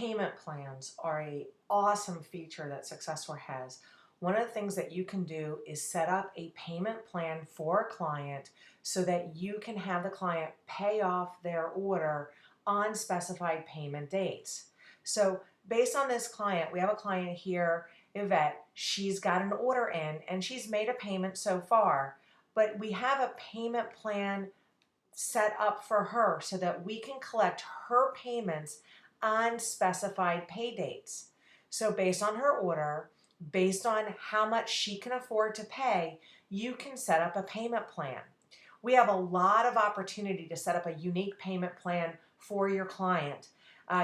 Payment plans are an awesome feature that SuccessWare has. One of the things that you can do is set up a payment plan for a client so that you can have the client pay off their order on specified payment dates. So based on this client, we have a client here, Yvette. She's got an order in and she's made a payment so far, but we have a payment plan set up for her so that we can collect her payments on specified pay dates. So based on her order, based on how much she can afford to pay, you can set up a payment plan. We have a lot of opportunity to set up a unique payment plan for your client.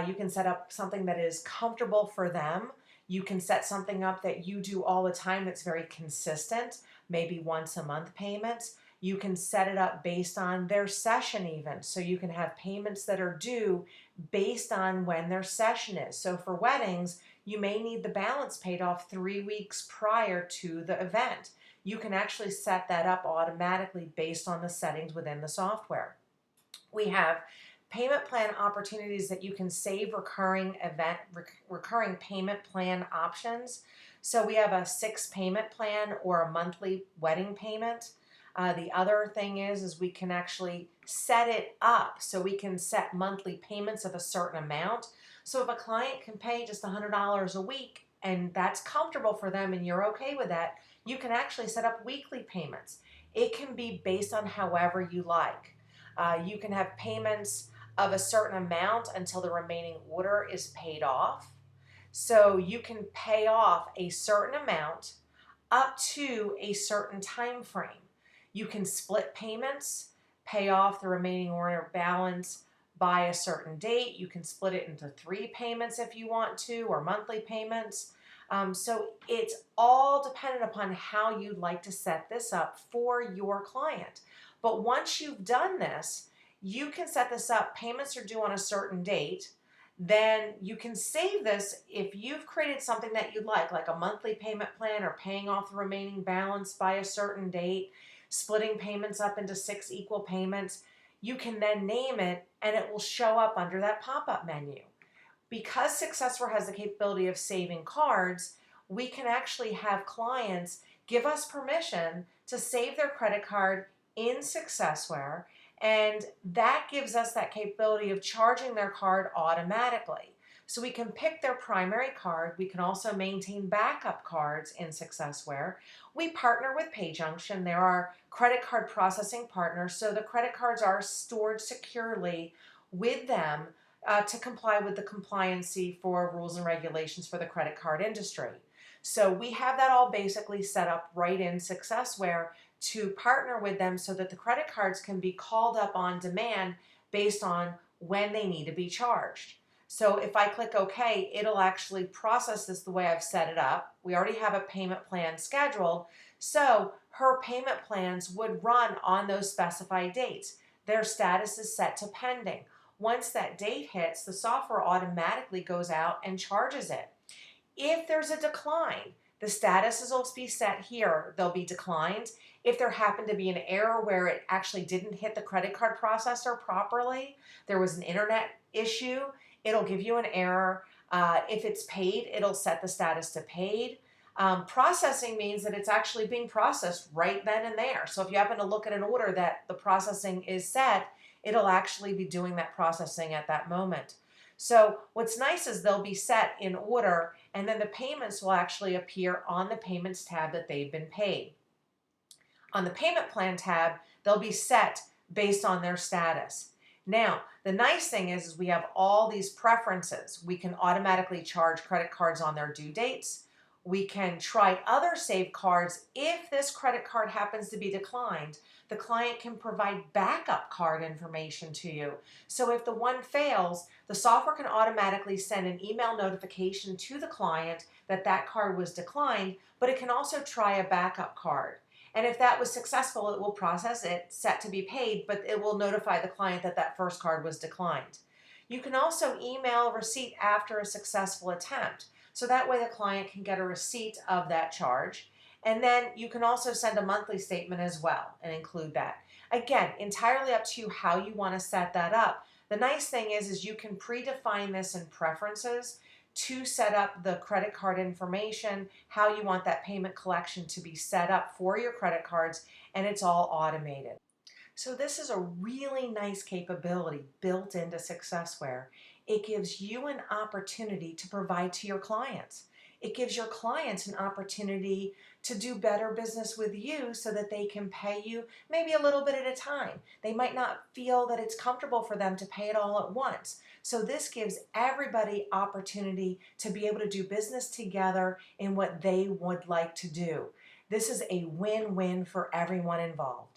You can set up something that is comfortable for them. You can set something up that you do all the time that's very consistent, maybe once a month payments. You can set it up based on their session even. So you can have payments that are due based on when their session is. So for weddings, you may need the balance paid off 3 weeks prior to the event. You can actually set that up automatically based on the settings within the software. We have payment plan opportunities that you can save recurring payment plan options. So we have a 6 payment plan or a monthly wedding payment. The other thing is we can actually set it up so we can set monthly payments of a certain amount. So if a client can pay just $100 a week and that's comfortable for them and you're okay with that, you can actually set up weekly payments. It can be based on however you like. You can have payments of a certain amount until the remaining order is paid off. So you can pay off a certain amount up to a certain time frame. You can split payments, pay off the remaining order balance by a certain date. You can split it into 3 payments if you want to, or monthly payments. So it's all dependent upon how you'd like to set this up for your client. But once you've done this, you can set this up. Payments are due on a certain date. Then you can save this if you've created something that you'd like a monthly payment plan or paying off the remaining balance by a certain date, splitting payments up into 6 equal payments. You can then name it and it will show up under that pop-up menu. Because SuccessWare has the capability of saving cards, we can actually have clients give us permission to save their credit card in SuccessWare, and that gives us that capability of charging their card automatically. So we can pick their primary card. We can also maintain backup cards in SuccessWare. We partner with PayJunction. They're our credit card processing partner, so the credit cards are stored securely with them to comply with the compliancy for rules and regulations for the credit card industry. So we have that all basically set up right in SuccessWare to partner with them so that the credit cards can be called up on demand based on when they need to be charged. So if I click OK, it'll actually process this the way I've set it up. We already have a payment plan scheduled, so her payment plans would run on those specified dates. Their status is set to pending. Once that date hits, the software automatically goes out and charges it. If there's a decline, the status will be set here. They'll be declined. If there happened to be an error where it actually didn't hit the credit card processor properly, there was an internet issue, it'll give you an error. If it's paid, it'll set the status to paid. Processing means that it's actually being processed right then and there. So if you happen to look at an order that the processing is set, it'll actually be doing that processing at that moment. So what's nice is they'll be set in order, and then the payments will actually appear on the payments tab that they've been paid. On the payment plan tab, they'll be set based on their status. Now, the nice thing is we have all these preferences. We can automatically charge credit cards on their due dates. We can try other saved cards. If this credit card happens to be declined, the client can provide backup card information to you. So if the one fails, the software can automatically send an email notification to the client that that card was declined, but it can also try a backup card. And if that was successful, it will process it, set to be paid, but it will notify the client that that first card was declined. You can also email a receipt after a successful attempt. So that way the client can get a receipt of that charge. And then you can also send a monthly statement as well and include that. Again, entirely up to you how you want to set that up. The nice thing is you can predefine this in preferences to set up the credit card information, how you want that payment collection to be set up for your credit cards, and it's all automated. So this is a really nice capability built into SuccessWare. It gives you an opportunity to provide to your clients. It gives your clients an opportunity to do better business with you so that they can pay you maybe a little bit at a time. They might not feel that it's comfortable for them to pay it all at once. So this gives everybody opportunity to be able to do business together in what they would like to do. This is a win-win for everyone involved.